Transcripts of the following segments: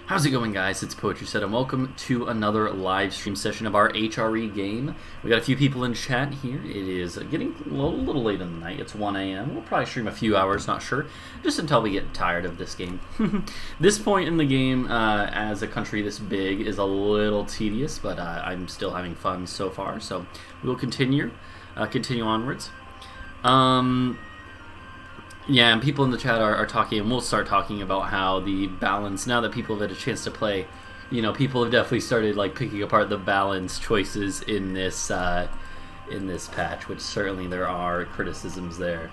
How's it going, guys? It's Poetry Set, and welcome to another live stream session of our HRE game. We got a few people in chat here. It is getting a little late in the night. It's 1 a.m. We'll probably stream a few hours, not sure, just until we get tired of this game. This point in the game, as a country this big, is a little tedious, but I'm still having fun so far, so we will continue onwards. Yeah, and people in the chat are talking, and we'll start talking about how the balance, now that people have had a chance to play, you know, people have definitely started like picking apart the balance choices in this patch, which certainly there are criticisms there.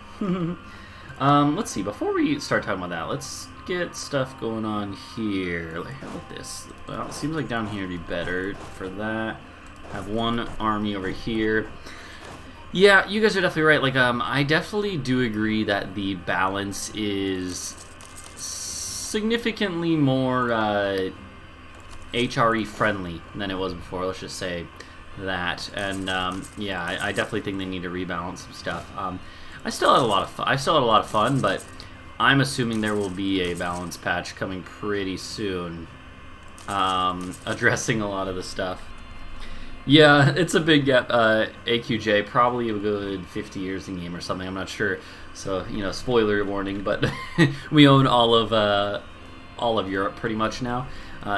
Let's see, before we start talking about that, let's get stuff going on here. Like, how about this? Well, it seems like down here would be better for that. Have one army over here. Yeah, you guys are definitely right. Like, I definitely do agree that the balance is significantly more HRE friendly than it was before. Let's just say that. And yeah, I definitely think they need to rebalance some stuff. I still had a lot of fun. I still had a lot of fun, but I'm assuming there will be a balance patch coming pretty soon, addressing a lot of the stuff. Yeah, it's a big gap. AQJ, probably a good 50 years in game or something. I'm not sure. So, you know, spoiler warning. But we own all of Europe pretty much now.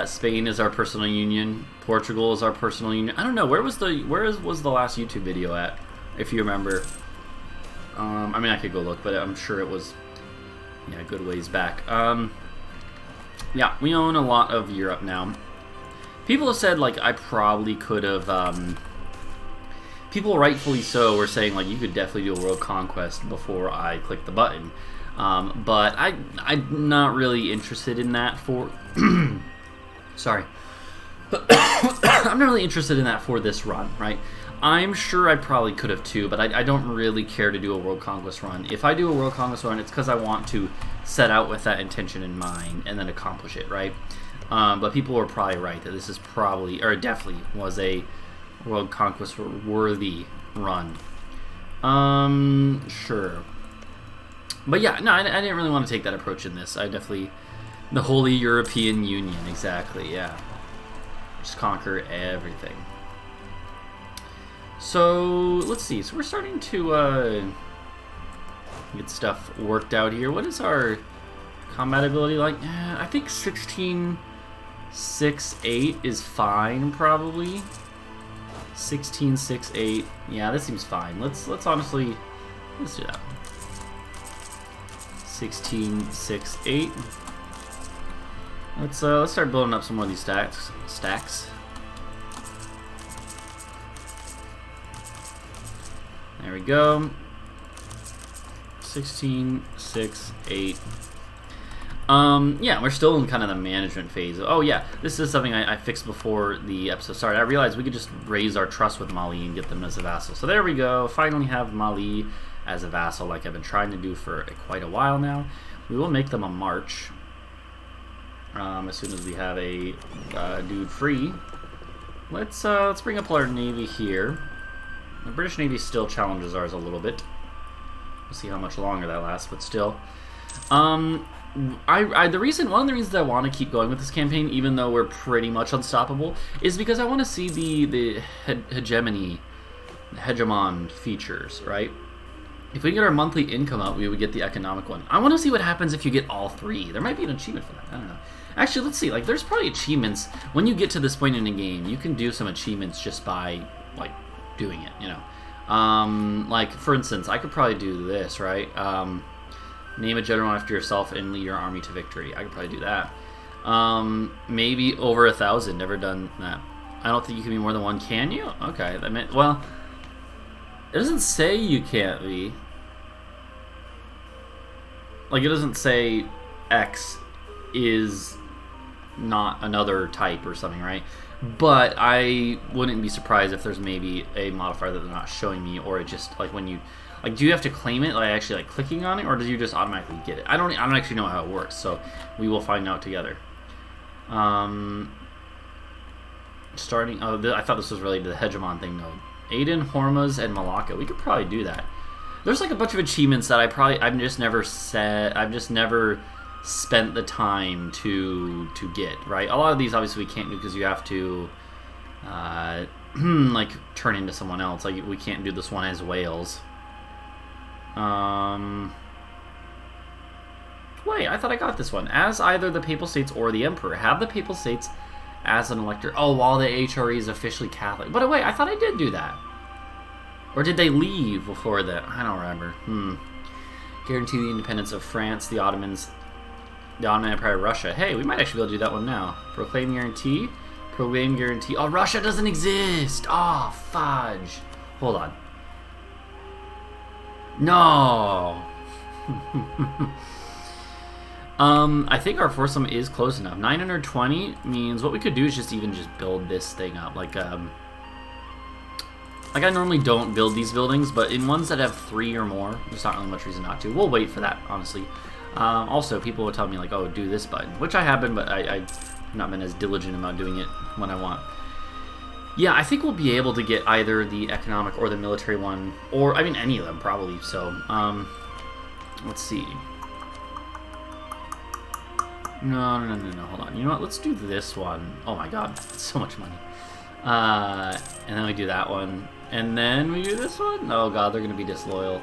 Spain is our personal union. Portugal is our personal union. I don't know, where was the last YouTube video at? If you remember. I mean, I could go look, but I'm sure it was, yeah, a good ways back. Yeah, we own a lot of Europe now. People have said, like, I probably could have, people rightfully so were saying, like, you could definitely do a world conquest before I click the button. But I'm not really interested in that for, sorry. I'm not really interested in that for this run, right? I'm sure I probably could have too, but I don't really care to do a world conquest run. If I do a world conquest run, it's because I want to set out with that intention in mind and then accomplish it, right? But people were probably right that this is probably, or definitely was a world conquest worthy run. Sure. But yeah, no, I didn't really want to take that approach in this. I definitely, the Holy European Union, exactly, yeah. Just conquer everything. So, let's see. So we're starting to get stuff worked out here. What is our combat ability like? I think 16-6-8 is fine, probably. 16-6-8. Yeah, this seems fine. Let's honestly, let's do that. 16-6-8. Let's start building up some more of these stacks. There we go. 16-6-8. Yeah, we're still in kind of the management phase. Oh yeah, this is something I fixed before the episode started. I realized we could just raise our trust with Mali and get them as a vassal. So there we go. Finally have Mali as a vassal, like I've been trying to do for quite a while now. We will make them a march as soon as we have a dude free. Let's bring up our navy here. The British Navy still challenges ours a little bit. We'll see how much longer that lasts, but still. One of the reasons I want to keep going with this campaign, even though we're pretty much unstoppable, is because I want to see the hegemon features, right? If we get our monthly income out, we would get the economic one. I want to see what happens if you get all three. There might be an achievement for that. I don't know. Actually, let's see. Like, there's probably achievements when you get to this point in the game. You can do some achievements just by like doing it, you know. Like, for instance, I could probably do this, right? Name a general after yourself and lead your army to victory. I could probably do that. Maybe over 1,000. Never done that. I don't think you can be more than one. Can you? Okay. That meant, well, it doesn't say you can't be. Like, it doesn't say X is not another type or something, right? But I wouldn't be surprised if there's maybe a modifier that they're not showing me, or it just, like, when you, like, do you have to claim it, like, actually, like, clicking on it, or do you just automatically get it? I don't actually know how it works, so we will find out together. Starting, I thought this was related to the hegemon thing, though. Aden, Hormuz, and Malacca. We could probably do that. There's, like, a bunch of achievements that I've just never spent the time to get, right? A lot of these obviously we can't do because you have to like turn into someone else. Like we can't do this one as Wales. Wait, I thought I got this one. As either the Papal States or the Emperor. Have the Papal States as an elector. Oh, while the HRE is officially Catholic. But wait, I thought I did do that. Or did they leave before that? I don't remember. Guarantee the independence of France, the Ottomans, the Ottoman Empire, Russia. Hey, we might actually be able to do that one now. Proclaim guarantee. Proclaim guarantee. Oh, Russia doesn't exist. Oh, fudge. Hold on. No. I think our foursome is close enough. 920 means what we could do is just build this thing up. Like I normally don't build these buildings, but in ones that have 3 or more, there's not really much reason not to. We'll wait for that, honestly. Also, people will tell me, like, oh, do this button, which I have been, but I've not been as diligent about doing it when I want. Yeah, I think we'll be able to get either the economic or the military one, or, I mean, any of them, probably. So, let's see. No, hold on. You know what? Let's do this one. Oh my god, it's so much money. And then we do that one. And then we do this one? Oh god, they're going to be disloyal.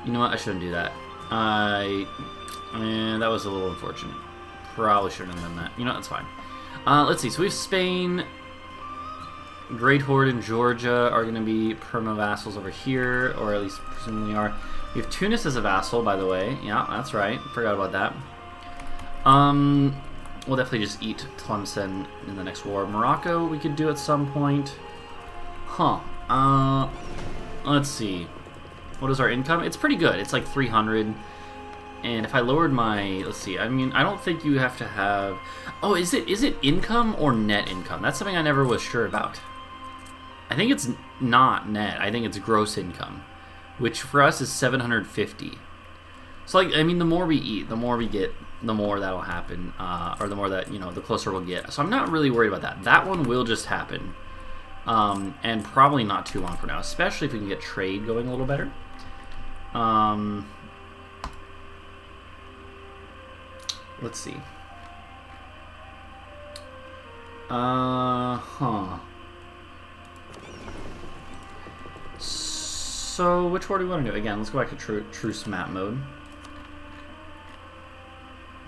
You know what? I shouldn't do that. Man, that was a little unfortunate. Probably shouldn't have done that. You know, that's fine. Let's see. So we have Spain. Great Horde and Georgia are going to be perma-vassals over here, or at least presumably are. We have Tunis as a vassal, by the way. Yeah, that's right. Forgot about that. We'll definitely just eat Tlemcen in the next war. Morocco we could do at some point. Huh. Let's see. What is our income? It's pretty good. It's like 300. And if I lowered my... Let's see. I mean, I don't think you have to have... Oh, is it income or net income? That's something I never was sure about. I think it's not net. I think it's gross income, which for us is 750. So, like, I mean, the more we eat, the more we get, the more that'll happen, or the more that, you know, the closer we'll get. So I'm not really worried about that. That one will just happen, and probably not too long from now, especially if we can get trade going a little better. Let's see. So, which war do we want to do? Again, let's go back to truce map mode.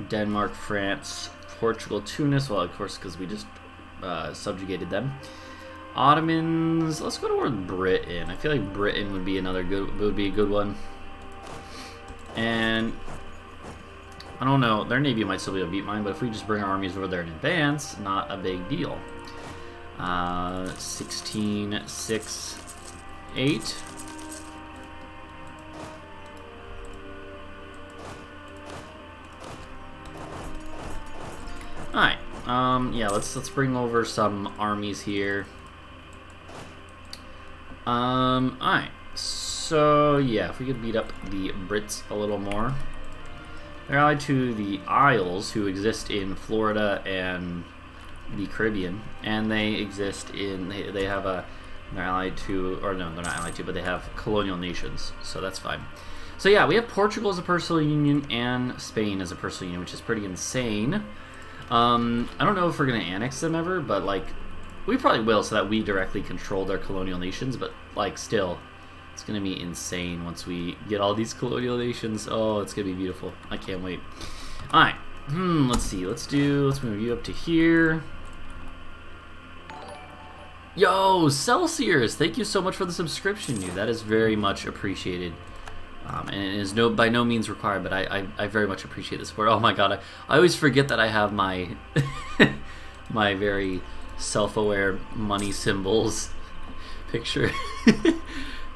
Denmark, France, Portugal, Tunis. Well, of course, because we just subjugated them. Ottomans. Let's go toward Britain. I feel like Britain would be a good one. And I don't know. Their navy might still be able to beat mine, but if we just bring our armies over there in advance, not a big deal. 16, 6, 8. Alright, yeah, let's bring over some armies here. Alright, so yeah, if we could beat up the Brits a little more. They're allied to the Isles, who exist in Florida and the Caribbean, and they exist in, they have a, they're allied to, or no, they're not allied to, but they have colonial nations, so that's fine. So yeah, we have Portugal as a personal union and Spain as a personal union, which is pretty insane. I don't know if we're going to annex them ever, but, like, we probably will so that we directly control their colonial nations, but, like, still, it's going to be insane once we get all these colonial nations. Oh, it's going to be beautiful. I can't wait. Alright, let's see. Let's move you up to here. Yo, Celsius, thank you so much for the subscription, dude. That is very much appreciated. And it is by no means required, but I very much appreciate the support. Oh my god, I always forget that I have my my very self-aware money symbols picture.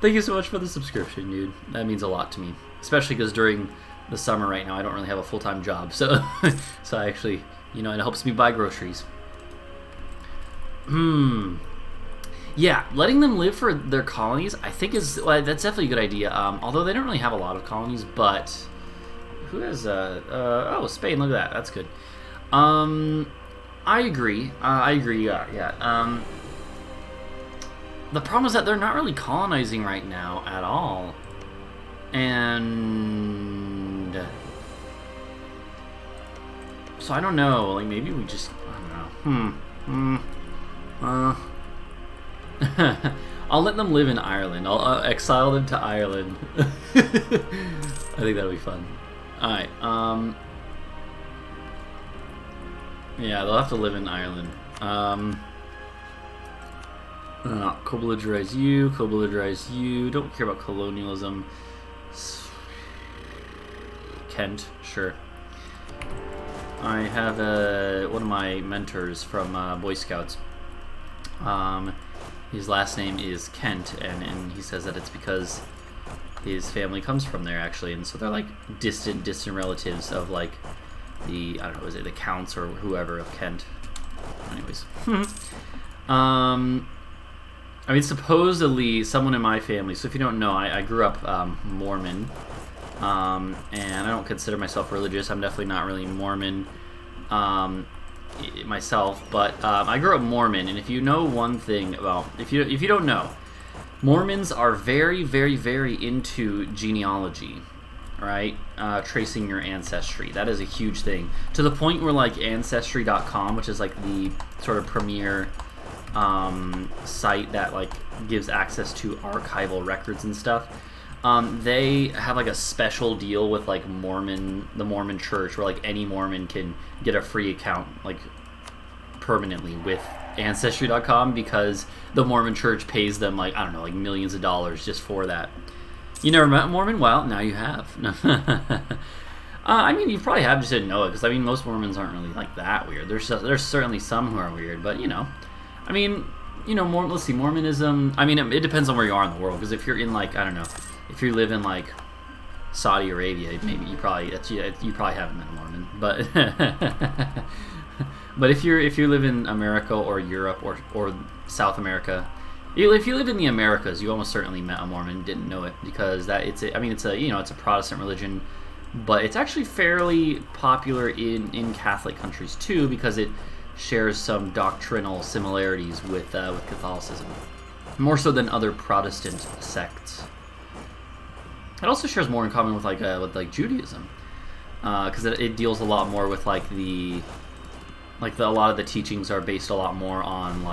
Thank you so much for the subscription, dude. That means a lot to me, especially because during the summer right now I don't really have a full-time job, so so I actually, you know, it helps me buy groceries. Yeah, letting them live for their colonies, I think well, that's definitely a good idea. Although they don't really have a lot of colonies, but who has oh, Spain, look at that. That's good. I agree. Yeah. The problem is that they're not really colonizing right now at all. And So I don't know. Like maybe we just I don't know. I'll let them live in Ireland. I'll exile them to Ireland. I think that'll be fun. All right. Yeah, they'll have to live in Ireland. Co-belligerize you. Co-belligerize you. Don't care about colonialism. Kent, sure. I have one of my mentors from Boy Scouts. His last name is Kent, and he says that it's because his family comes from there, actually, and so they're like distant relatives of like the, I don't know, is it the counts or whoever of Kent? Anyways, I mean, supposedly someone in my family. So if you don't know, I grew up Mormon. And I don't consider myself religious. I'm definitely not really Mormon myself, but I grew up Mormon. And if you know one thing about, if you don't know, Mormons are very, very, very into genealogy, right? Tracing your ancestry. That is a huge thing, to the point where like Ancestry.com, which is like the sort of premier site that like gives access to archival records and stuff. They have like a special deal with like the Mormon Church, where like any Mormon can get a free account like permanently with Ancestry.com, because the Mormon Church pays them like, I don't know, like millions of dollars just for that. You never met a Mormon? Well, now you have. I mean, you probably have, just didn't know it, because I mean, most Mormons aren't really like that weird. There's certainly some who are weird, but you know, I mean, you know, let's see, Mormonism. I mean, it depends on where you are in the world, because if you're in like, I don't know, if you live in like Saudi Arabia, maybe you probably haven't met a Mormon, but but if you live in America or Europe or South America, if you live in the Americas, you almost certainly met a Mormon. Didn't know it, because it's a Protestant religion, but it's actually fairly popular in Catholic countries too, because it shares some doctrinal similarities with Catholicism, more so than other Protestant sects. It also shares more in common with Judaism, because it deals a lot more with a lot of the teachings are based a lot more on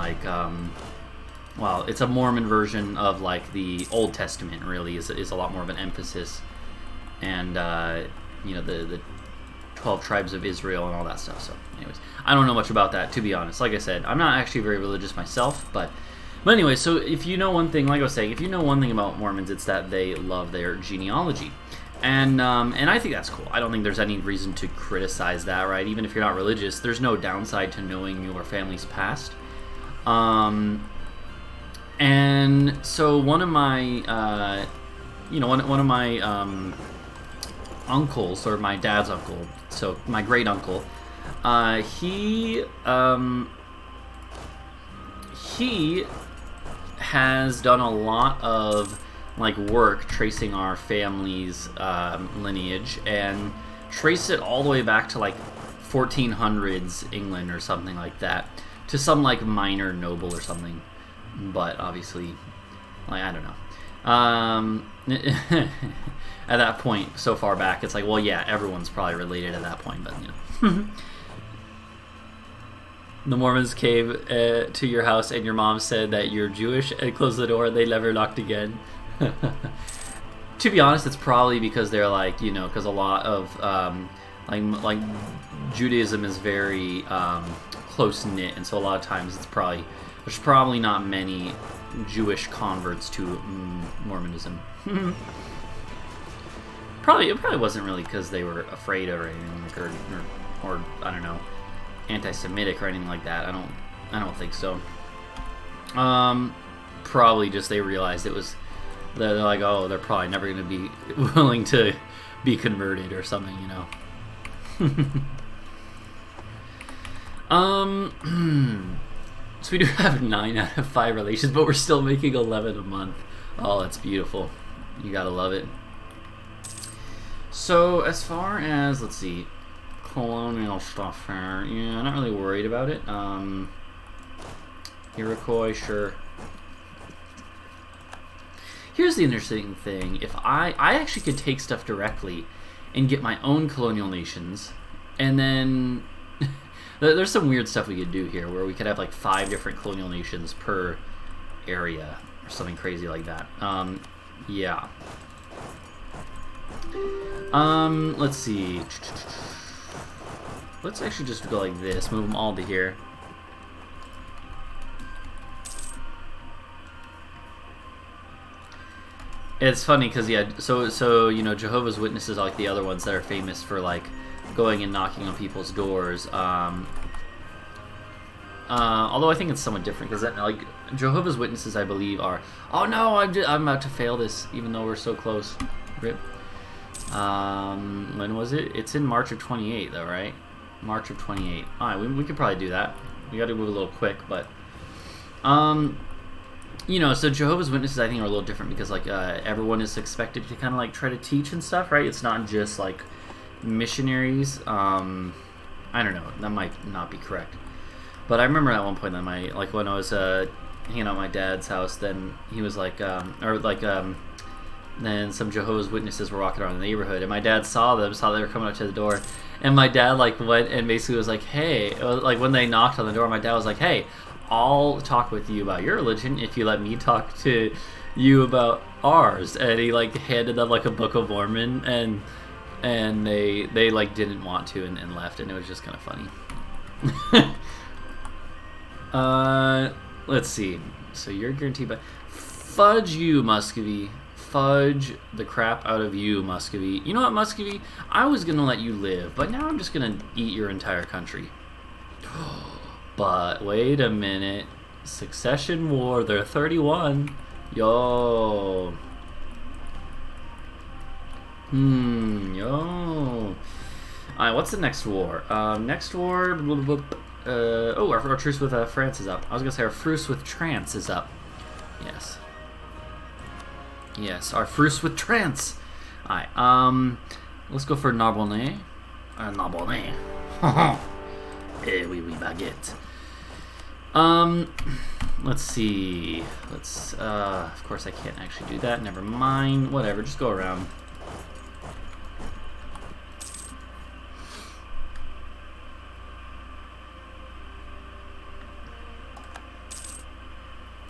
it's a Mormon version of like the Old Testament. Really is a lot more of an emphasis, and the 12 tribes of Israel and all that stuff. So anyways, I don't know much about that, to be honest. Like I said, I'm not actually very religious myself, but anyway, so if you know one thing, like I was saying, if you know one thing about Mormons, it's that they love their genealogy. And I think that's cool. I don't think there's any reason to criticize that, right? Even if you're not religious, there's no downside to knowing your family's past. And so one of my, one of my uncles, or my dad's uncle, so my great uncle, he has done a lot of work tracing our family's lineage, and trace it all the way back to 1400s England or something like that, to some minor noble or something. But obviously, I don't know. At that point, so far back, it's well, yeah, everyone's probably related at that point, but The Mormons came to your house and your mom said that you're Jewish and closed the door and they never knocked again. To be honest, it's probably because they're because a lot of Judaism is very close knit, and so a lot of times there's probably not many Jewish converts to Mormonism. It probably wasn't really because they were afraid or anything, or I don't know, anti-Semitic or anything like that. I don't think so. Probably just they realized they're like, oh, they're probably never going to be willing to be converted or something, So we do have 9 out of 5 relations, but we're still making 11 a month. Oh, that's beautiful. You gotta love it. So as far as, let's see, colonial stuff here, yeah, I'm not really worried about it. Iroquois, sure. Here's the interesting thing. If I actually could take stuff directly and get my own colonial nations, and then There's some weird stuff we could do here, where we could have like 5 different colonial nations per area, or something crazy like that. Yeah. Let's see. Let's actually just go like this. Move them all to here. It's funny because yeah, so you know, Jehovah's Witnesses are like the other ones that are famous for like going and knocking on people's doors. Although I think it's somewhat different because like Jehovah's Witnesses, I believe, are. Oh no, I'm about to fail this, even though we're so close. Rip. When was it? It's in March of 28, though, right? March of 28. All right, we could probably do that. We got to move a little quick, but you know, so Jehovah's Witnesses, I think, are a little different because like everyone is expected to kind of like try to teach and stuff, right? It's not just like missionaries. I don't know. That might not be correct. But I remember at one point that when I was hanging out at my dad's house, then he was like, then some Jehovah's Witnesses were walking around the neighborhood, and my dad saw they were coming up to the door, and my dad like went and basically was like, hey, like when they knocked on the door, my dad was like, hey, I'll talk with you about your religion if you let me talk to you about ours. And he like handed them like a Book of Mormon, and they like didn't want to and left, and it was just kind of funny. Let's see. So you're guaranteed by fudge you, Muscovy. Fudge the crap out of you, Muscovy. You know what, Muscovy? I was gonna let you live, but now I'm just gonna eat your entire country. But wait a minute. Succession War, they're 31. Yo. Yo. Alright, what's the next war? Next war. Oh, our truce with France is up. I was gonna say our truce with trance is up. Yes. Yes, our truce with trance. Alright, let's go for Narbonne. Narbonne. Eh, oui, baguette. Let's see. Of course I can't actually do that. Never mind. Whatever, just go around.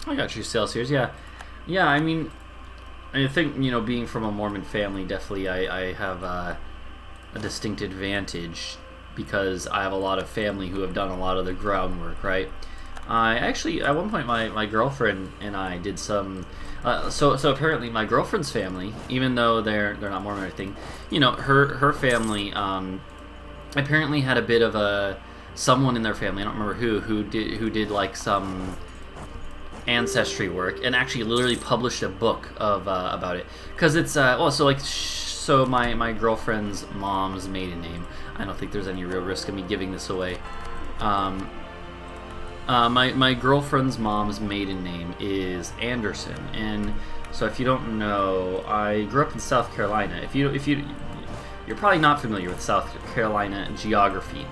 I got you, Celsius. Yeah. Yeah, I mean, I think, you know, being from a Mormon family, definitely I have a distinct advantage because I have a lot of family who have done a lot of the groundwork, right? I actually, at one point, my girlfriend and I did some. So apparently, my girlfriend's family, even though they're not Mormon or anything, you know, her family apparently had a bit of someone in their family. I don't remember who did like some ancestry work and actually literally published a book of about it because it's so my girlfriend's mom's maiden name. I don't think there's any real risk of me giving this away. My girlfriend's mom's maiden name is Anderson, and so if you don't know, I grew up in South Carolina. If you're probably not familiar with South Carolina geography,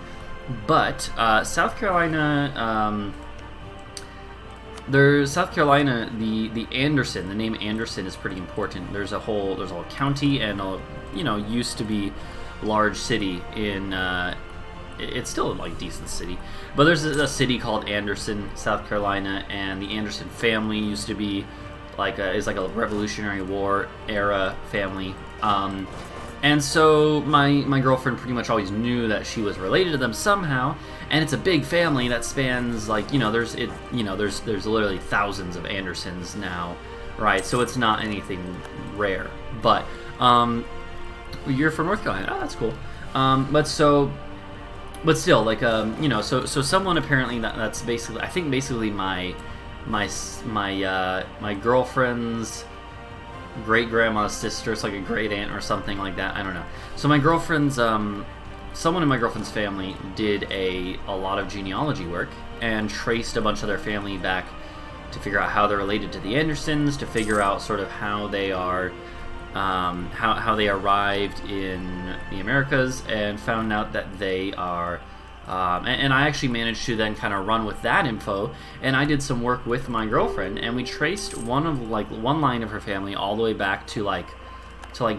but South Carolina, South Carolina, the Anderson, the name Anderson is pretty important. There's a whole county and used to be large city in. It's still a decent city, but there's a city called Anderson, South Carolina, and the Anderson family used to be is like a Revolutionary War era family. And so my girlfriend pretty much always knew that she was related to them somehow, and it's a big family that spans there's literally thousands of Andersons now, right? So it's not anything rare, but you're from North Carolina. Oh, that's cool. But still, so someone apparently that's basically, I think basically my girlfriend's great grandma's sister, it's like a great aunt or something like that. I don't know. So my girlfriend's someone in my girlfriend's family did a lot of genealogy work and traced a bunch of their family back to figure out how they're related to the Andersons, to figure out sort of how they are. How they arrived in the Americas, and found out that they are, and I actually managed to then kind of run with that info, and I did some work with my girlfriend, and we traced one line of her family all the way back to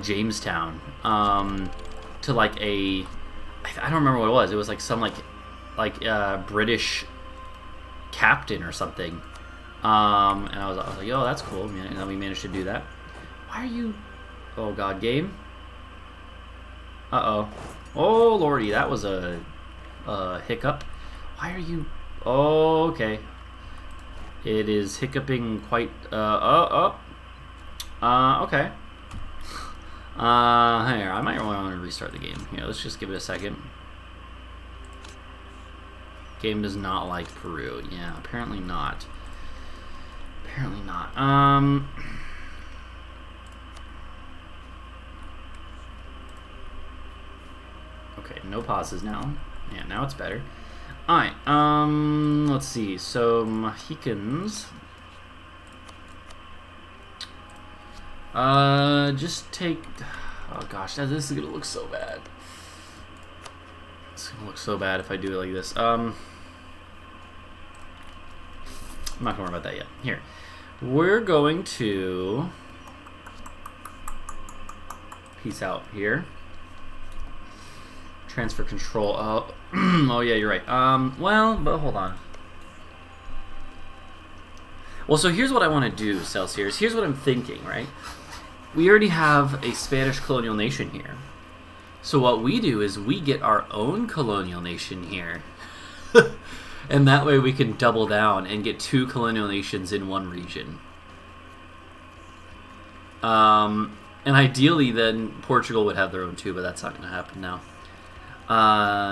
Jamestown, to I don't remember what it was. It was some like British captain or something. And I was like, yo, that's cool. And then we managed to do that. Why are you... Oh, God, game? Uh-oh. Oh, lordy, that was a hiccup. Why are you... Oh, okay. It is hiccuping quite... okay. Here, I might want to restart the game. Here, let's just give it a second. Game does not like Peru. Yeah, apparently not. Apparently not. Okay, no pauses now. Yeah, now it's better. Alright, let's see. So, Mohicans. Just take... Oh gosh, this is gonna look so bad. It's gonna look so bad if I do it like this. I'm not gonna worry about that yet. Here. We're going to... Peace out here. Transfer control. Oh yeah, you're right. Well, but hold on. Well, so here's what I want to do, Celsius. Here's what I'm thinking, right? We already have a Spanish colonial nation here. So what we do is we get our own colonial nation here. And that way we can double down and get 2 colonial nations in one region. And ideally then Portugal would have their own too, but that's not going to happen now.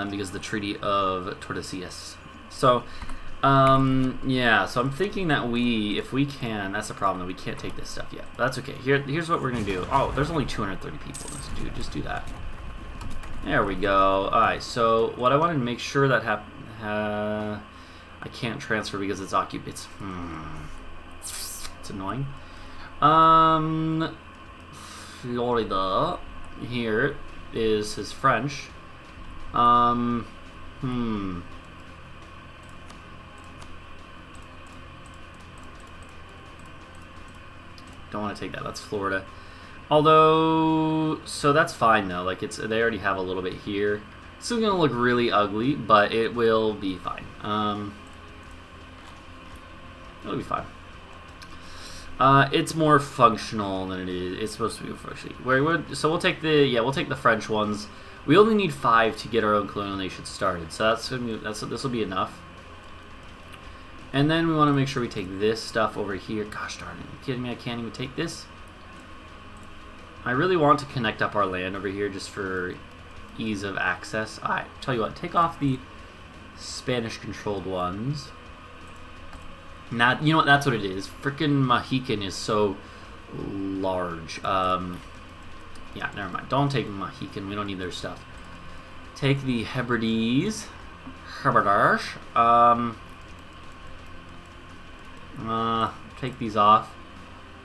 Because of the Treaty of Tordesillas. So, yeah, so I'm thinking that if we can, that's the problem, that we can't take this stuff yet. But that's okay. Here's what we're going to do. Oh, there's only 230 people. Just do that. There we go. Alright, so what I wanted to make sure that I can't transfer because it's occupied. It's annoying. Florida here is his French. Don't want to take that. That's Florida. Although, so that's fine though. Like they already have a little bit here. It's still gonna look really ugly, but it will be fine. It'll be fine. It's more functional than it is. It's supposed to be functional. So we'll take the French ones. We only need 5 to get our own colonial nation started. So this will be enough. And then we want to make sure we take this stuff over here. Gosh darn it! Are you kidding me? I can't even take this. I really want to connect up our land over here just for ease of access. Alright, tell you what, take off the Spanish-controlled ones. Not, you know what? That's what it is. Frickin' Mohican is so large. Yeah, never mind. Don't take Mohican. We don't need their stuff. Take the Hebrides. Take these off.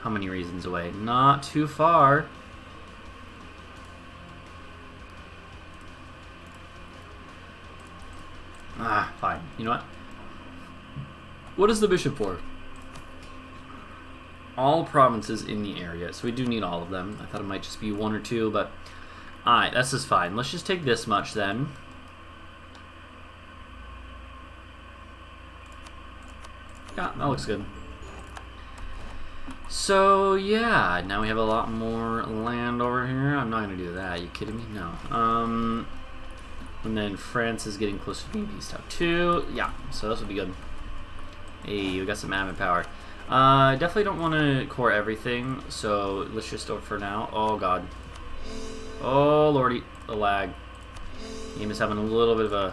How many reasons away? Not too far. Fine. You know what? What is the bishop for? All provinces in the area, so we do need all of them. I thought it might just be 1 or 2, but alright, this is fine. Let's just take this much then. Yeah, that looks good. So yeah, now we have a lot more land over here. I'm not gonna do that. Are you kidding me? No. And then France is getting close to being pieced out too. Yeah, so this will be good. Hey, we got some admin power. Definitely don't want to core everything, so let's just do it for now. Oh god. Oh lordy, the lag. Game is having a little bit of a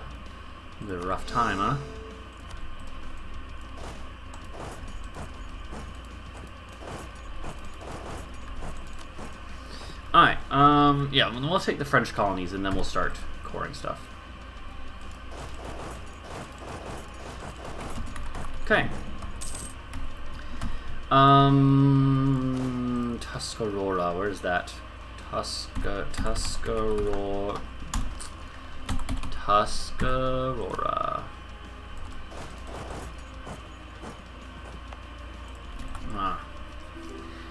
rough time, huh? Alright, yeah, we'll take the French colonies and then we'll start coring stuff. Okay. Tuscarora, where's that? Tuscarora.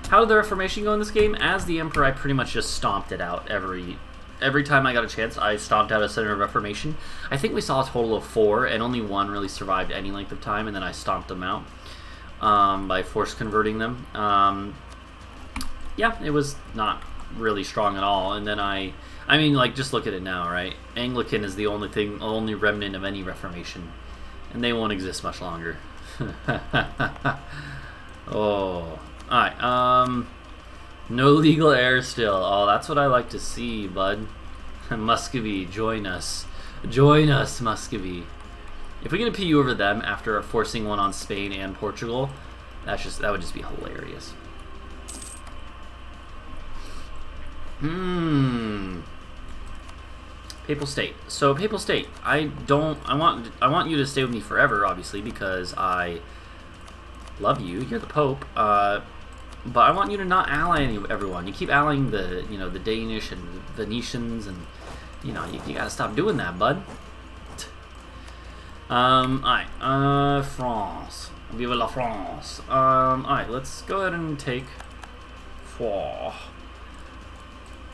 How did the Reformation go in this game? As the Emperor, I pretty much just stomped it out every every time I got a chance, I stomped out a center of reformation. I think we saw a total of 4, and only 1 really survived any length of time, and then I stomped them out by force converting them. Yeah, it was not really strong at all. And then I mean, like, just look at it now, right? Anglican is the only remnant of any Reformation, and they won't exist much longer. Oh, alright, no legal heir still. Oh, that's what I like to see, bud. Muscovy, join us. Join us, Muscovy. If we get a PU over them after forcing one on Spain and Portugal, that would just be hilarious. Papal State. So Papal State, I want you to stay with me forever, obviously, because I love you. You're the Pope. But I want you to not ally everyone. You keep allying the the Danish and the Venetians, and you gotta stop doing that, bud. Alright, France. Vive la France. Alright, let's go ahead and take 4.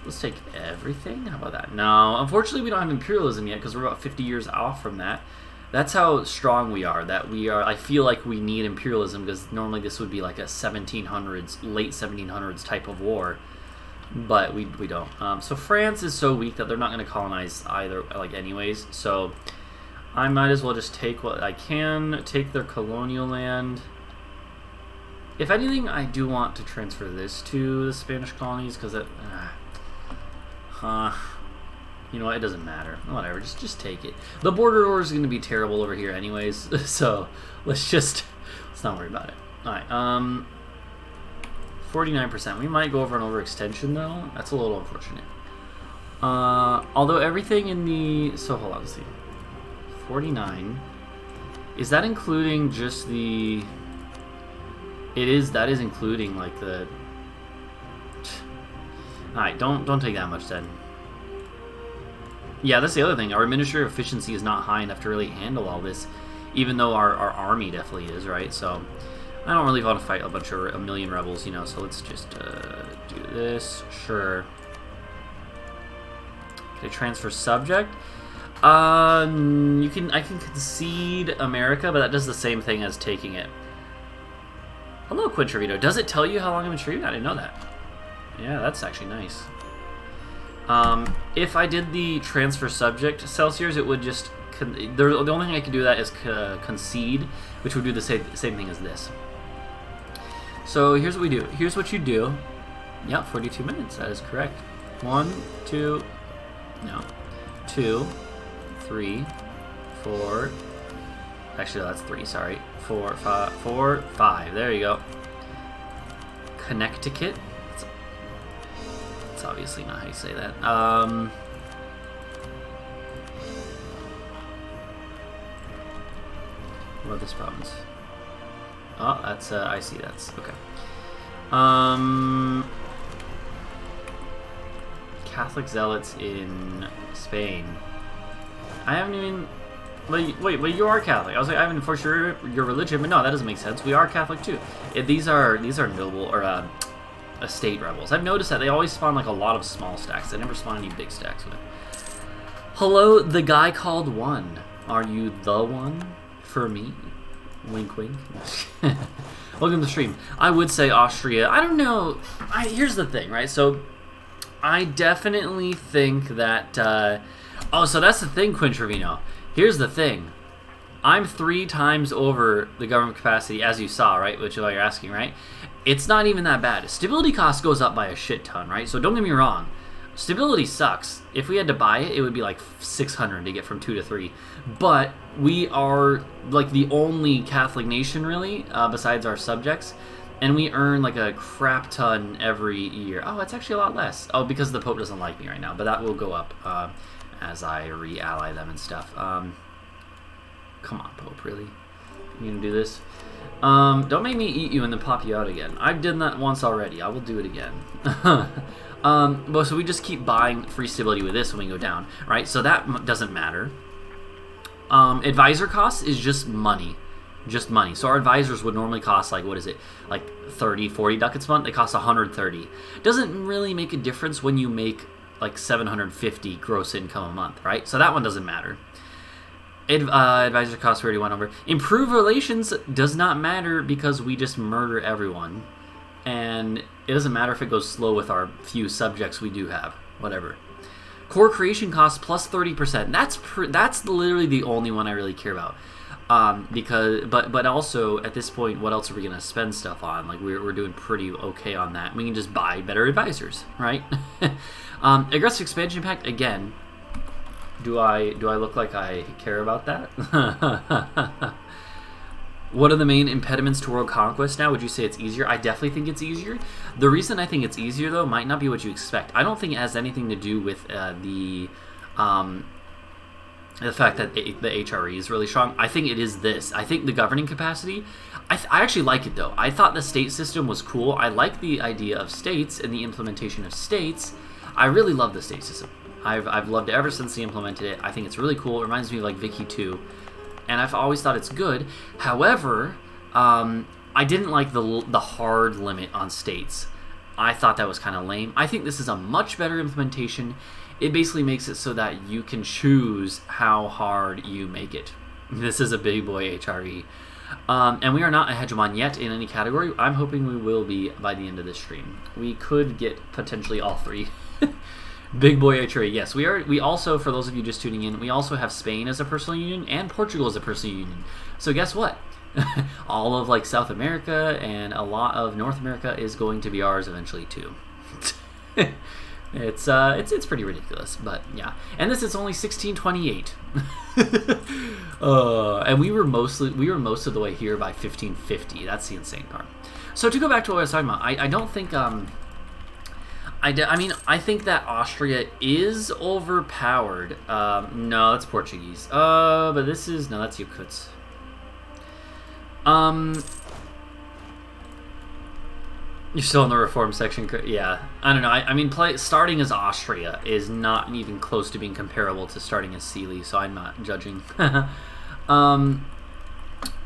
Let's take everything. How about that? No, unfortunately we don't have imperialism yet because we're about 50 years off from that. That's how strong we are. I feel like we need imperialism because normally this would be like a 1700s, late 1700s type of war, but we don't. So France is so weak that they're not going to colonize either, like, anyways. So I might as well just take what I can. Take their colonial land. If anything, I do want to transfer this to the Spanish colonies because it. You know what? It doesn't matter. Whatever. Just take it. The border war is going to be terrible over here, anyways. So let's not worry about it. All right. 49%. We might go over an overextension though. That's a little unfortunate. Although everything in the hold on. Let's see. 49. Is that including just the? It is. That is including like the. All right. Don't take that much then. Yeah, that's the other thing. Our administrative efficiency is not high enough to really handle all this, even though our army definitely is, right? So I don't really want to fight a million rebels, so let's just do this. Sure. Okay, transfer subject. I can concede America, but that does the same thing as taking it. Hello, Quintrevito. Does it tell you how long I'm in Trevino? I didn't know that. Yeah, that's actually nice. If I did the transfer subject Celsius, it would just the only thing I can do that is concede, which would do the same thing as this. So here's what we do. Here's what you do. Yep, 42 minutes. That is correct. 1, 2, 3, 4. Actually, no, that's 3. Sorry, 4, 5. There you go. Connecticut. That's obviously not how you say that. What about this province? Oh, that's I see. That's okay. Catholic zealots in Spain. I haven't even. Wait, you are Catholic. I was like, I haven't enforced your religion, but no, that doesn't make sense. We are Catholic too. These are noble or estate rebels. I've noticed that they always spawn like a lot of small stacks. They never spawn any big stacks with it. Hello, the guy called one. Are you the one for me? Wink, wink. Welcome to the stream. I would say Austria. I don't know. Here's the thing, right? So I definitely think that. So that's the thing, Quintrevino. Here's the thing. I'm 3 times over the government capacity, as you saw, right? Which is what you're asking, right? It's not even that bad. Stability cost goes up by a shit ton, right? So don't get me wrong. Stability sucks. If we had to buy it, it would be like 600 to get from 2 to 3. But we are like the only Catholic nation, really, besides our subjects. And we earn like a crap ton every year. Oh, it's actually a lot less. Oh, because the Pope doesn't like me right now. But that will go up as I re-ally them and stuff. Come on, Pope, really? You gonna do this? Don't make me eat you and then pop you out again. I've done that once already. I will do it again. Well, so we just keep buying free stability with this when we go down, right? So that doesn't matter. Advisor costs is just money. Just money. So our advisors would normally cost like, what is it? Like 30, 40 ducats a month. They cost 130. Doesn't really make a difference when you make like 750 gross income a month, right? So that one doesn't matter. Advisor costs we already went over. Improve relations does not matter because we just murder everyone. And it doesn't matter if it goes slow with our few subjects we do have. Whatever. Core creation costs plus 30%. That's literally the only one I really care about. But also at this point, what else are we gonna spend stuff on? Like we're doing pretty okay on that. We can just buy better advisors, right? Aggressive expansion pact again. Do I look like I care about that? What are the main impediments to world conquest now? Would you say it's easier? I definitely think it's easier. The reason I think it's easier, though, might not be what you expect. I don't think it has anything to do with the fact that the HRE is really strong. I think it is this. I think the governing capacity, I actually like it, though. I thought the state system was cool. I like the idea of states and the implementation of states. I really love the state system. I've loved it ever since they implemented it. I think it's really cool. It reminds me of like Vicky 2. And I've always thought it's good. However, I didn't like the hard limit on states. I thought that was kind of lame. I think this is a much better implementation. It basically makes it so that you can choose how hard you make it. This is a big boy HRE. And we are not a hegemon yet in any category. I'm hoping we will be by the end of this stream. We could get potentially all three. Big boy HRE, yes. We also, for those of you just tuning in, we also have Spain as a personal union and Portugal as a personal union. So guess what? All of like South America and a lot of North America is going to be ours eventually too. It's pretty ridiculous, but yeah. And this is only 1628. And we were most of the way here by 1550. That's the insane part. So to go back to what I was talking about, I don't think I mean, I think that Austria is overpowered. No, that's Portuguese. But this is... No, that's Yakutsk. You're still in the reform section? Yeah. I don't know. I mean, starting as Austria is not even close to being comparable to starting as Sealy, so I'm not judging.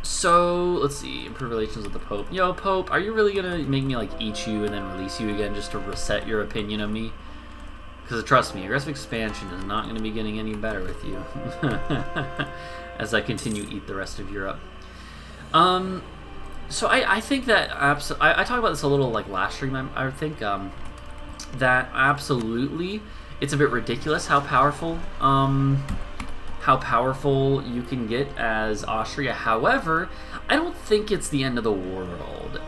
So, let's see. Improve relations with the Pope. Yo, Pope, are you really going to make me, like, eat you and then release you again just to reset your opinion of me? Because, trust me, aggressive expansion is not going to be getting any better with you. As I continue to eat the rest of Europe. So, I think that... I talked about this a little, like, last stream, I think. That absolutely... It's a bit ridiculous how powerful... you can get as Austria. However, I don't think it's the end of the world.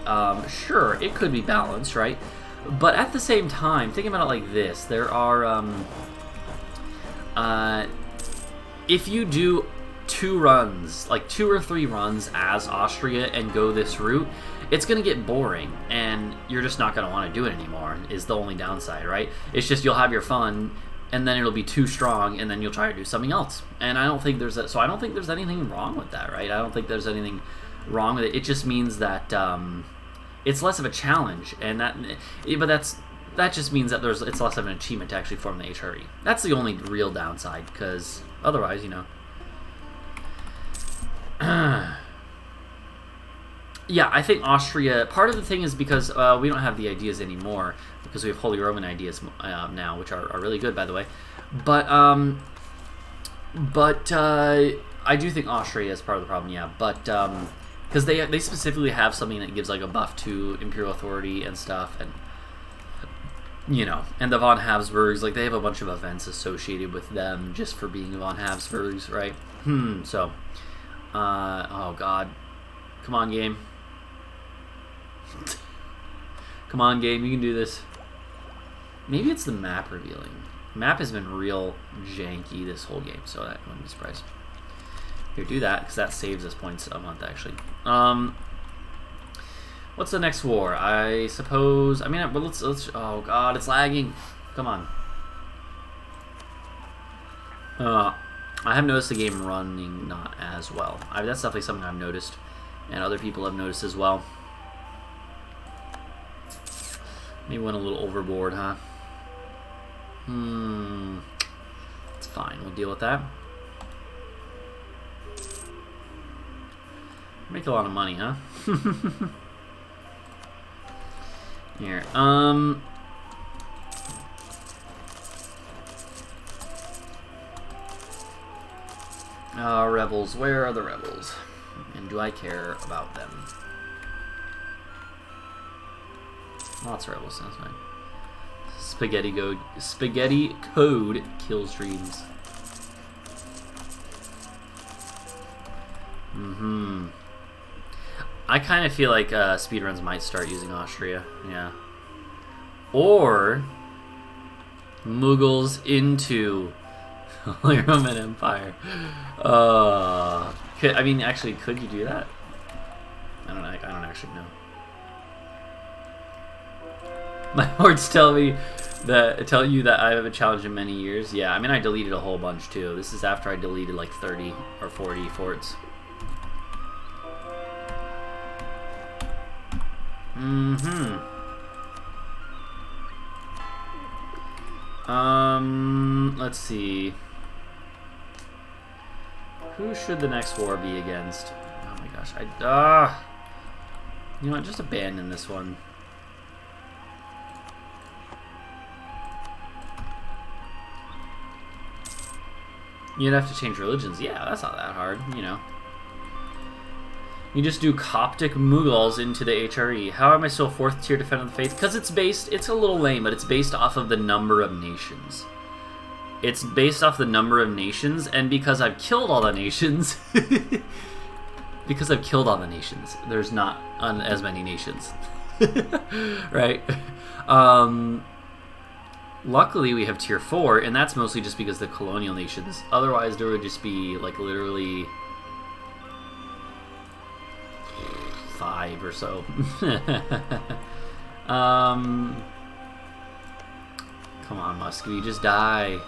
Sure, it could be balanced, right? But at the same time, think about it like this. There are, if you do 2 runs, like 2 or 3 runs as Austria and go this route, it's going to get boring, and you're just not going to want to do it anymore, is the only downside, right? It's just you'll have your fun, and then it'll be too strong, and then you'll try to do something else. And I don't think there's so I don't think there's anything wrong with that, right? I don't think there's anything wrong with it. It just means that it's less of a challenge, and that just means that it's less of an achievement to actually form the HRE. That's the only real downside, because otherwise, you know. Yeah, I think Austria, part of the thing is because we don't have the ideas anymore, because we have Holy Roman ideas now, which are really good, by the way. But I do think Austria is part of the problem, yeah. But because they specifically have something that gives like a buff to imperial authority and stuff, and you know, and the von Habsburgs, like they have a bunch of events associated with them just for being von Habsburgs, right? So, oh god, come on, game. Come on, game, you can do this. Maybe it's the map revealing. Map has been real janky this whole game, so I wouldn't be surprised. Here, do that, because that saves us points a month, actually. What's the next war? I suppose... I mean, let's... Oh, God, it's lagging. Come on. I have noticed the game running not as well. That's definitely something I've noticed, and other people have noticed as well. Maybe went a little overboard, huh? It's fine. We'll deal with that. Make a lot of money, huh? Here. Rebels. Where are the rebels? And do I care about them? Lots of rebels. That's fine. Spaghetti code kills dreams. I kind of feel like speedruns might start using Austria. Yeah. Or Mughals into Holy Roman Empire. I mean, actually, could you do that? I don't actually know. My lords tell you that I haven't challenged in many years. Yeah, I mean, I deleted a whole bunch too. This is after I deleted like 30 or 40 forts. Let's see. Who should the next war be against? Oh my gosh, you know what, just abandon this one. You'd have to change religions. Yeah, that's not that hard, you know. You just do Coptic Mughals into the HRE. How am I still 4th tier Defender of the Faith? Because it's a little lame, but it's based off of the number of nations. It's based off the number of nations, and because I've killed all the nations, there's not as many nations. Right? Luckily, we have tier 4, and that's mostly just because the colonial nations. Otherwise, there would just be, like, literally 5 or so. Come on, Muscovy, just die.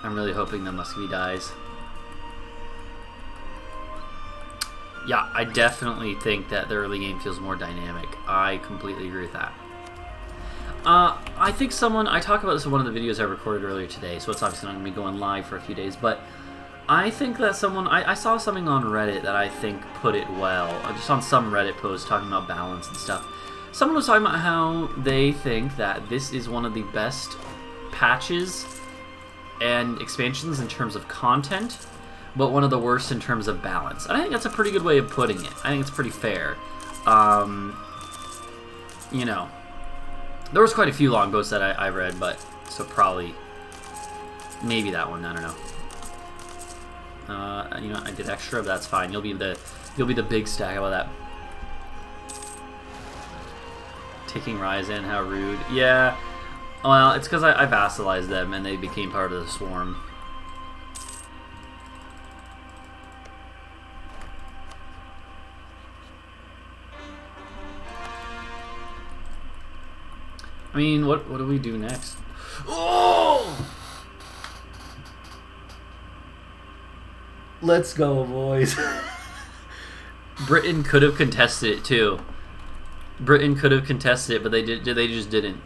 I'm really hoping that Muscovy dies. Yeah, I definitely think that the early game feels more dynamic. I completely agree with that. I think I talked about this in one of the videos I recorded earlier today, so it's obviously not going to be going live for a few days, but I think that I saw something on Reddit that I think put it well, just on some Reddit post talking about balance and stuff. Someone was talking about how they think that this is one of the best patches and expansions in terms of content, but one of the worst in terms of balance. And I think that's a pretty good way of putting it. I think it's pretty fair. You know, there was quite a few long posts that I read, but so probably maybe that one. I don't know. You know, I did extra, but that's fine. You'll be the big stack. How about that? Taking Ryazan, how rude. Yeah. Well, it's because I vassalized them and they became part of the swarm. I mean, what do we do next? Oh! Let's go, boys. Britain could have contested it too. Britain could have contested it, but they just didn't.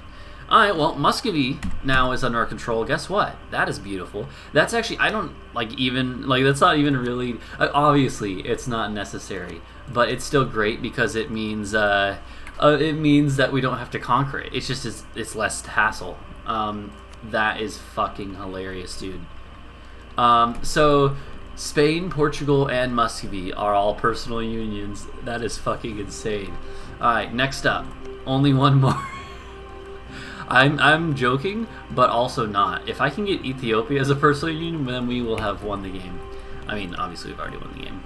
Alright, well, Muscovy now is under our control. Guess what? That is beautiful. That's actually, I don't, that's not even really, obviously, it's not necessary. But it's still great because it means that we don't have to conquer it. It's just, it's less hassle. That is fucking hilarious, dude. So, Spain, Portugal, and Muscovy are all personal unions. That is fucking insane. Alright, next up. Only one more. I'm joking, but also not. If I can get Ethiopia as a personal union, then we will have won the game. I mean, obviously we've already won the game.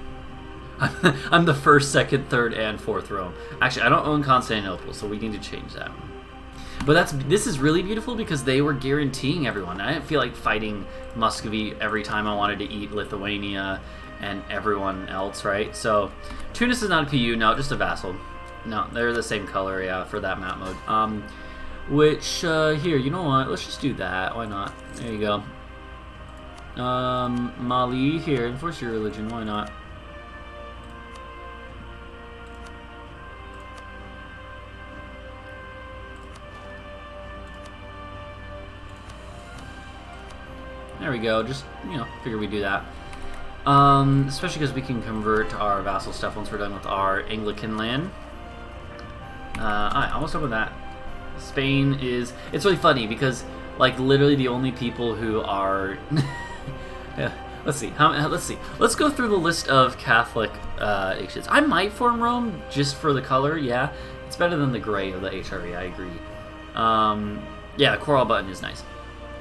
I'm the first, second, third, and fourth Rome. Actually, I don't own Constantinople, so we need to change that. But this is really beautiful because they were guaranteeing everyone. I didn't feel like fighting Muscovy every time I wanted to eat Lithuania and everyone else, right? So, Tunis is not a PU, no, just a vassal. No, they're the same color, yeah, for that map mode. Here, you know what? Let's just do that. Why not? There you go. Mali, here, enforce your religion. Why not? There we go. Just, you know, figure we do that. Especially because we can convert our vassal stuff once we're done with our Anglican land. Alright, almost done with that. Spain is... It's really funny because, like, literally the only people who are... Let's see. Let's see. Let's go through the list of Catholic nations. I might form Rome just for the color. Yeah, it's better than the gray of the HRE. I agree. Yeah, the coral button is nice.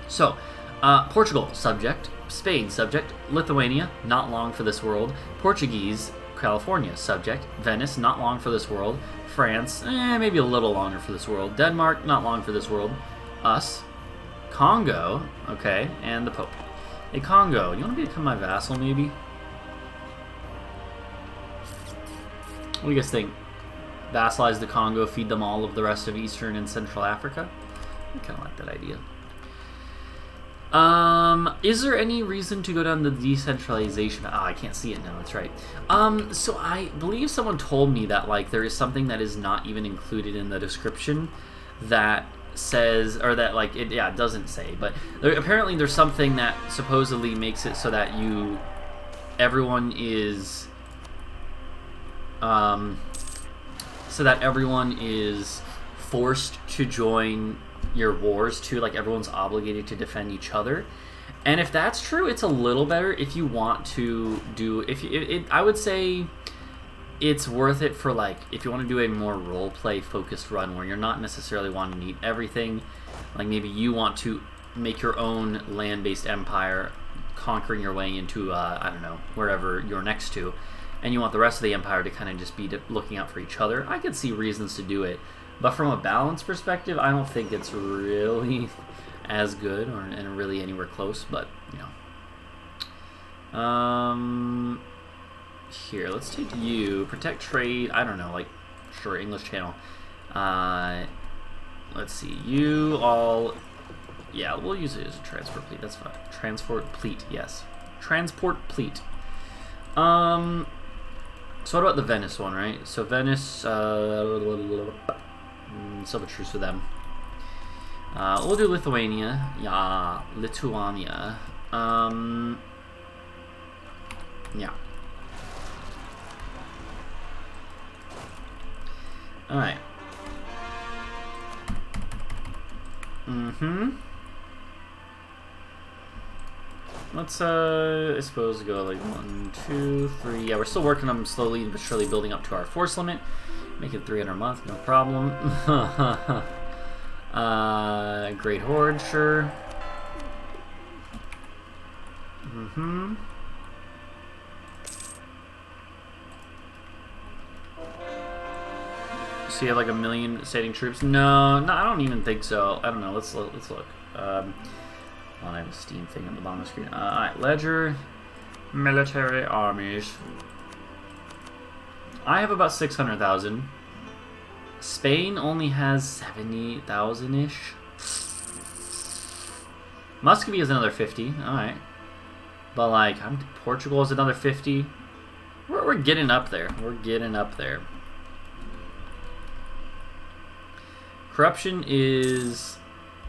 So, Portugal, subject. Spain, subject. Lithuania, not long for this world. Portuguese, California, subject. Venice, not long for this world. France, maybe a little longer for this world. Denmark, not long for this world. Us. Congo, okay, and the Pope. Hey, Congo, you want to become my vassal, maybe? What do you guys think? Vassalize the Congo, feed them all of the rest of Eastern and Central Africa? I kind of like that idea. Is there any reason to go down the decentralization? I can't see it now, that's right. So I believe someone told me that, like, there is something that is not even included in the description that says, or that, like, it doesn't say, but apparently there's something that supposedly makes it so that everyone is forced to join your wars too, like everyone's obligated to defend each other. And if that's true, it's a little better if you want to do, I would say it's worth it for, like, if you want to do a more roleplay focused run where you're not necessarily wanting to eat everything, like maybe you want to make your own land-based empire, conquering your way into, I don't know, wherever you're next to, and you want the rest of the empire to kind of just be looking out for each other. I could see reasons to do it. But from a balance perspective, I don't think it's really as good and really anywhere close. But, you know. Here, let's take you. Protect trade. I don't know, like, sure, English Channel. Let's see. You all. Yeah, we'll use it as a transport fleet. That's fine. Transport fleet, yes. Transport fleet. So what about the Venice one, right? So Venice, still have a truce with them. We'll do Lithuania. Yeah, Lithuania. Yeah. Alright. Let's, I suppose go like 1, 2, 3. Yeah, we're still working on slowly but surely building up to our force limit. Make it 300 a month, no problem. Great Horde, sure. So you have like 1 million standing troops? No, I don't even think so. I don't know. Let's look. I have a Steam thing at the bottom of the screen. Alright, Ledger, military armies. I have about 600,000. Spain only has 70,000-ish. Muscovy is another 50. Alright. But, like, Portugal is another 50. We're getting up there. We're getting up there. Corruption is,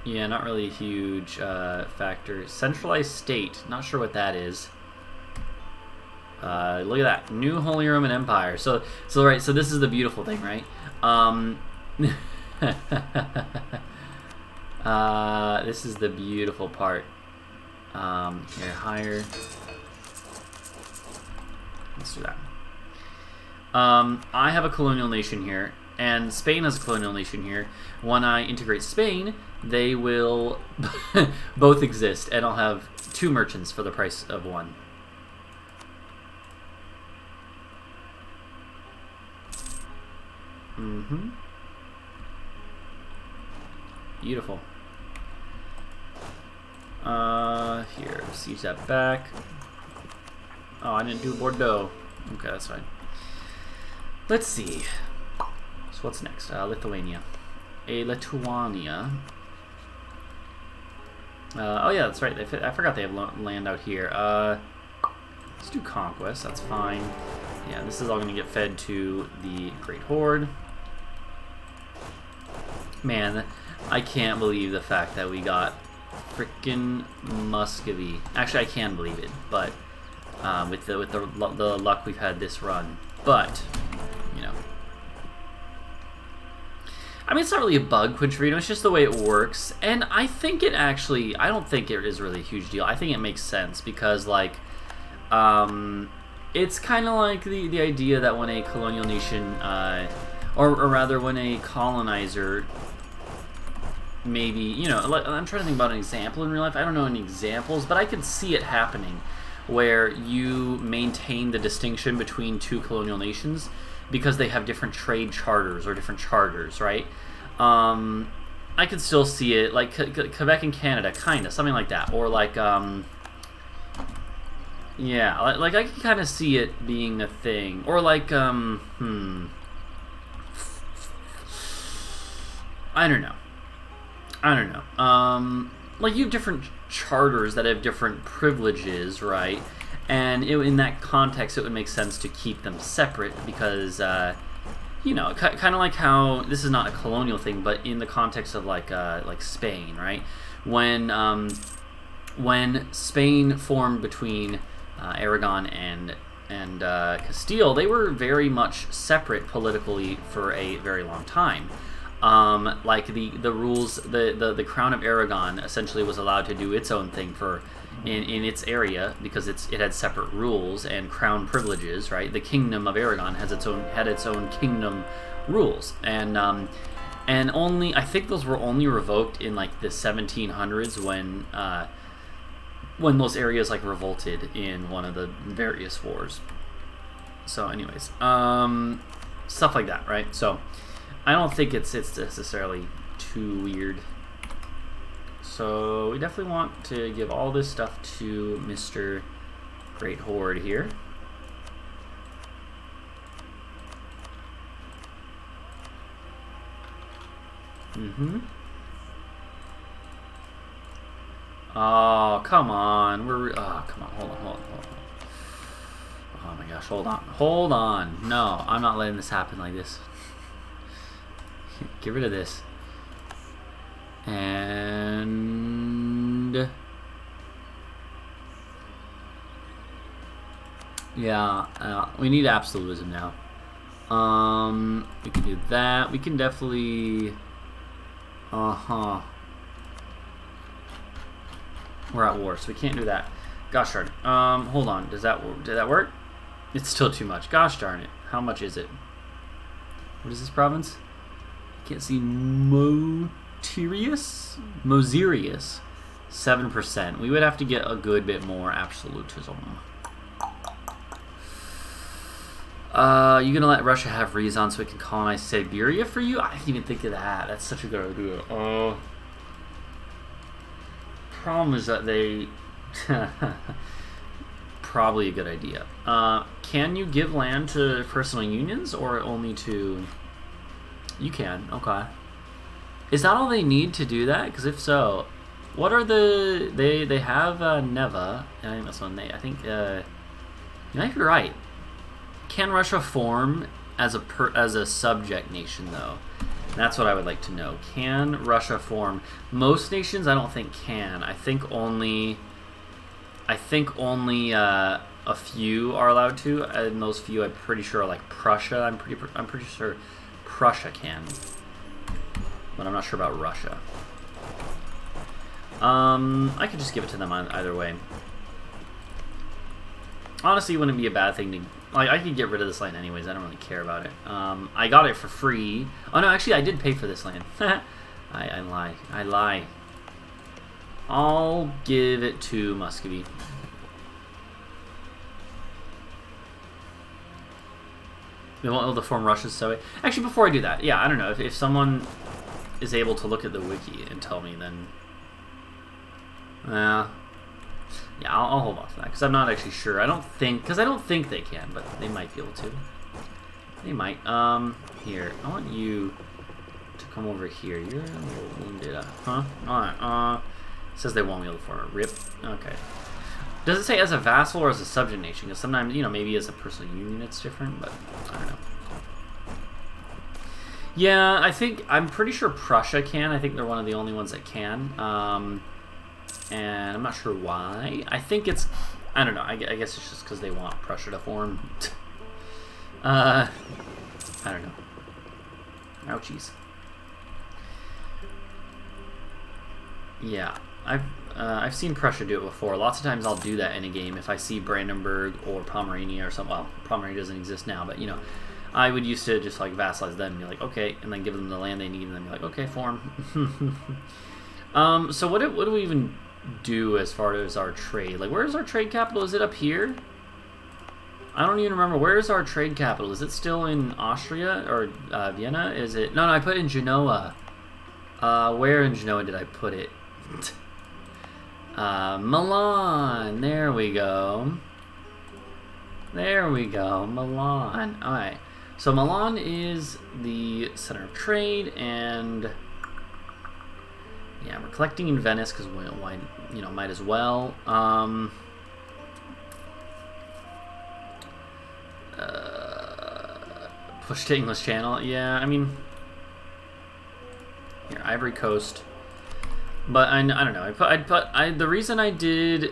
yeah, not really a huge factor. Centralized state, not sure what that is. Look at that, new Holy Roman Empire. So right. So this is the beautiful thing, right? This is the beautiful part. Here, higher. Let's do that. I have a colonial nation here, and Spain has a colonial nation here. When I integrate Spain, they will both exist, and I'll have 2 merchants for the price of 1. Beautiful. Here, siege that back. Oh, I didn't do Bordeaux. Okay, that's fine. Let's see. So what's next? Lithuania. Lithuania. Oh yeah, that's right. I forgot they have land out here. Let's do conquest. That's fine. Yeah, this is all going to get fed to the Great Horde. Man, I can't believe the fact that we got frickin' Muscovy. Actually, I can believe it, but with the luck we've had this run. But you know, I mean, it's not really a bug, Quintrino. It's just the way it works, and I think it actually. I don't think it is really a huge deal. I think it makes sense because, like, It's kind of like the idea that when a colonial nation, or rather when a colonizer, maybe, you know, like, I'm trying to think about an example in real life. I don't know any examples, but I could see it happening where you maintain the distinction between two colonial nations because they have different trade charters or different charters, right? I could still see it, like Quebec and Canada, kind of, something like that. Or like, yeah, like I can kind of see it being a thing. Or like, I don't know. Like you have different charters that have different privileges, right? And in that context, it would make sense to keep them separate because, you know, kind of like how this is not a colonial thing, but in the context of like Spain, right? When Spain formed between Aragon and Castile, they were very much separate politically for a very long time. Like the rules, the Crown of Aragon essentially was allowed to do its own thing in its area because it had separate rules and crown privileges, right? The Kingdom of Aragon had its own kingdom rules, and only I think those were only revoked in like the 1700s when those areas like revolted in one of the various wars. So, anyways, stuff like that, right? So, I don't think it's necessarily too weird. So we definitely want to give all this stuff to Mr. Great Horde here. Oh, come on. Oh, come on. Hold on. Oh my gosh, hold on. No, I'm not letting this happen like this. Get rid of this. And yeah, we need absolutism now. We can do that. We can definitely we're at war, so we can't do that. Gosh darn it. Hold on. Did that work? It's still too much. Gosh darn it. How much is it? What is this province? Can't see. Moserius, 7%. We would have to get a good bit more absolutism. You gonna let Russia have Ryazan so we can colonize Siberia for you? I didn't even think of that. That's such a good idea. Problem is that they probably a good idea. Can you give land to personal unions or only to? You can. Okay. Is that all they need to do that? Because if so, what are they have Neva, and I think that's one I think you might be right. Can Russia form as a subject nation though? That's what I would like to know. Can Russia form? Most nations I don't think can. I think only a few are allowed to, and those few I'm pretty sure are like Prussia. I'm pretty sure Prussia can. But I'm not sure about Russia. I could just give it to them either way. Honestly, it wouldn't be a bad thing to... Like, I could get rid of this land anyways. I don't really care about it. I got it for free. Oh, no, actually, I did pay for this land. I lie. I'll give it to Muscovy. They won't be able to form Russia, so... Actually, before I do that, yeah, I don't know. If someone is able to look at the wiki and tell me, then... yeah, I'll hold off on that, because I'm not actually sure. I don't think they can, but they might be able to. They might. Here, I want you to come over here. You're a little wounded, huh? Alright, it says they won't be able to form a RIP. Okay. Does it say as a vassal or as a subject nation? Because sometimes, you know, maybe as a personal union it's different, but I don't know. Yeah, I'm pretty sure Prussia can. I think they're one of the only ones that can. And I'm not sure why. I think it's... I don't know. I guess it's just because they want Prussia to form. I don't know. Ouchies. Yeah. I've seen Prussia do it before. Lots of times I'll do that in a game if I see Brandenburg or Pomerania or something. Well, Pomerania doesn't exist now, but you know, I would used to just like vassalize them and be like, okay, and then give them the land they need, and then be like, okay, form. So what do we even do as far as our trade? Like, where's our trade capital? Is it up here? I don't even remember. Where's our trade capital? Is it still in Austria or Vienna? Is it? No, I put it in Genoa. Where in Genoa did I put it? Milan. There we go. There we go. Milan. All right. So Milan is the center of trade, and yeah, we're collecting in Venice because why, you know, might as well. Push to English Channel. Yeah, I mean, here, Ivory Coast. But I don't know. The reason I did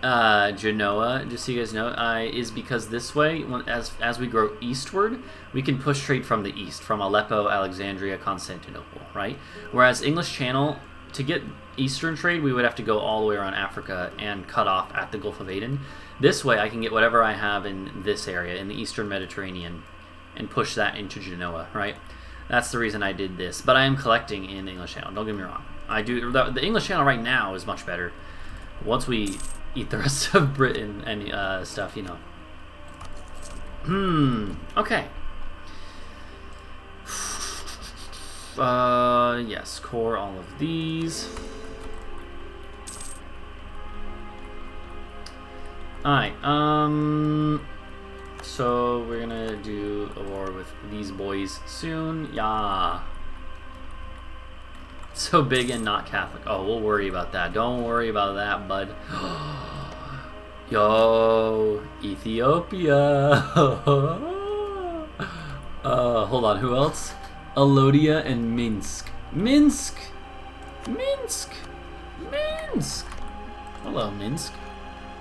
Genoa, just so you guys know, is because this way, as we grow eastward, we can push trade from the east, from Aleppo, Alexandria, Constantinople, right? Whereas English Channel, to get eastern trade, we would have to go all the way around Africa and cut off at the Gulf of Aden. This way, I can get whatever I have in this area, in the eastern Mediterranean, and push that into Genoa, right? That's the reason I did this. But I am collecting in English Channel, don't get me wrong. I do. The English Channel right now is much better. Once we eat the rest of Britain and stuff, you know. Okay. Yes, core all of these. Alright, so we're gonna do a war with these boys soon. Yeah. So big and not Catholic. Oh, we'll worry about that. Don't worry about that, bud. Yo, Ethiopia. Hold on, who else? Alodia and Minsk. Minsk! Hello, Minsk.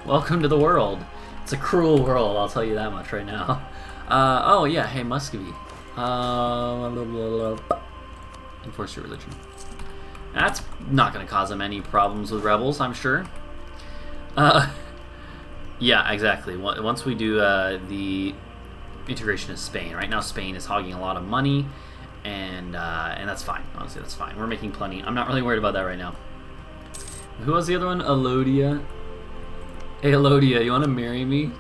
Welcome to the world. It's a cruel world, I'll tell you that much right now. Oh yeah, hey, Muscovy. Enforce your religion. That's not going to cause them any problems with rebels, I'm sure. Yeah, exactly. Once we do the integration of Spain. Right now Spain is hogging a lot of money, and that's fine. Honestly, that's fine. We're making plenty. I'm not really worried about that right now. Who was the other one? Alodia. Hey, Alodia, you want to marry me?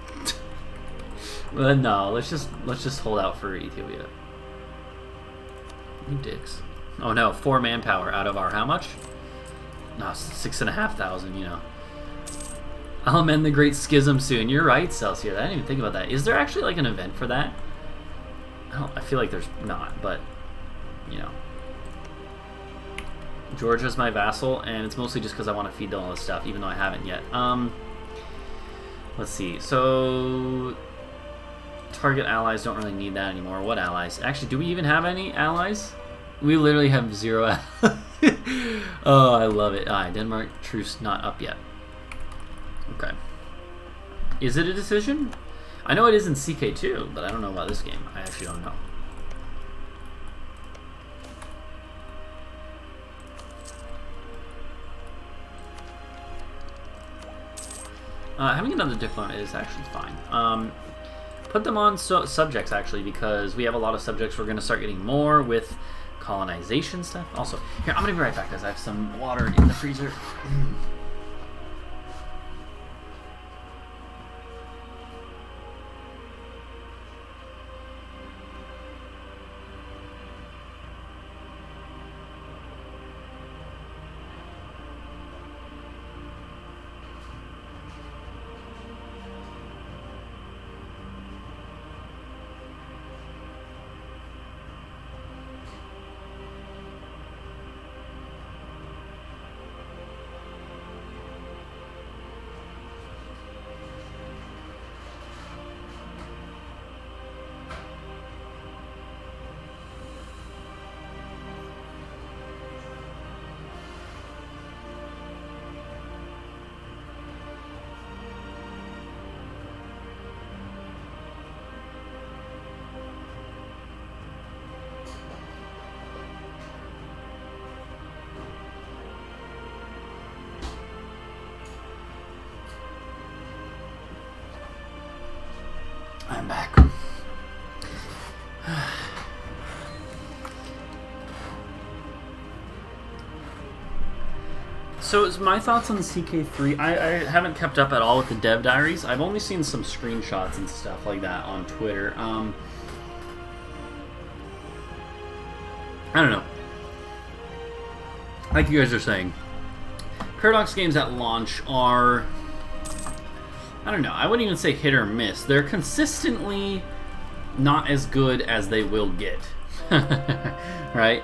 Well, no, let's just hold out for Ethiopia. You dicks. Oh no, 4 manpower out of our how much? No, 6,500. You know. I'll amend the Great Schism soon. You're right, Celsius. I didn't even think about that. Is there actually like an event for that? I feel like there's not, but you know. Georgia's my vassal, and it's mostly just because I want to feed them all this stuff, even though I haven't yet. Let's see. So, target allies don't really need that anymore. What allies? Actually, do we even have any allies? We literally have 0 allies. Oh, I love it. Denmark truce not up yet. Okay. Is it a decision? I know it is in CK2, but I don't know about this game. I actually don't know. Having another diplomat is actually fine. Put them on subjects, actually, because we have a lot of subjects. We're going to start getting more with colonization stuff. Also, here, I'm going to be right back, guys. I have some water in the freezer. I'm back. So, it's my thoughts on the CK3. I haven't kept up at all with the dev diaries. I've only seen some screenshots and stuff like that on Twitter. I don't know. Like you guys are saying, Paradox games at launch are, I don't know, I wouldn't even say hit or miss. They're consistently not as good as they will get. Right?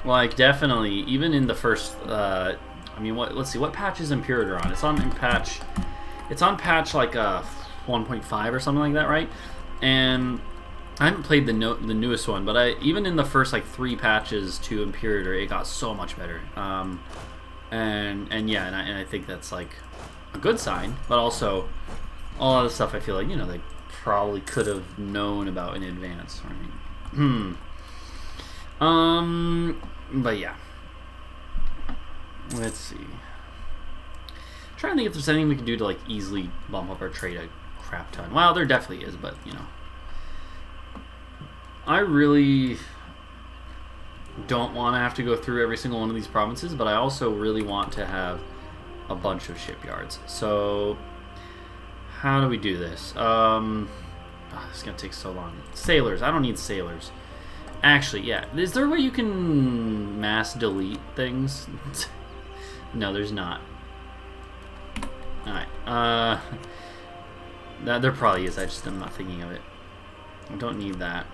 Like, definitely, even in the first, I mean, let's see, what patch is Imperator on? It's on patch like 1.5 or something like that, right? And I haven't played the newest one, but even in the first like 3 patches to Imperator, it got so much better. And yeah, and I think that's like a good sign, but also a lot of stuff I feel like, you know, they probably could have known about in advance. Right? But yeah, let's see. I'm trying to think if there's anything we can do to like easily bump up our trade a crap ton. Well, there definitely is, but you know, I really don't want to have to go through every single one of these provinces, but I also really want to have a bunch of shipyards. So how do we do this? This is gonna take so long. Sailors. I don't need sailors. Actually, yeah. Is there a way you can mass delete things? No, there's not. Alright. There probably is. I just am not thinking of it. I don't need that.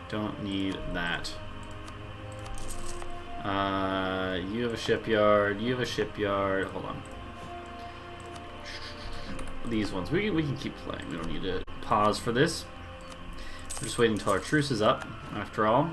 Don't need that. You have a shipyard. You have a shipyard. Hold on. These ones. We can keep playing. We don't need to pause for this. We're just waiting until our truce is up, after all.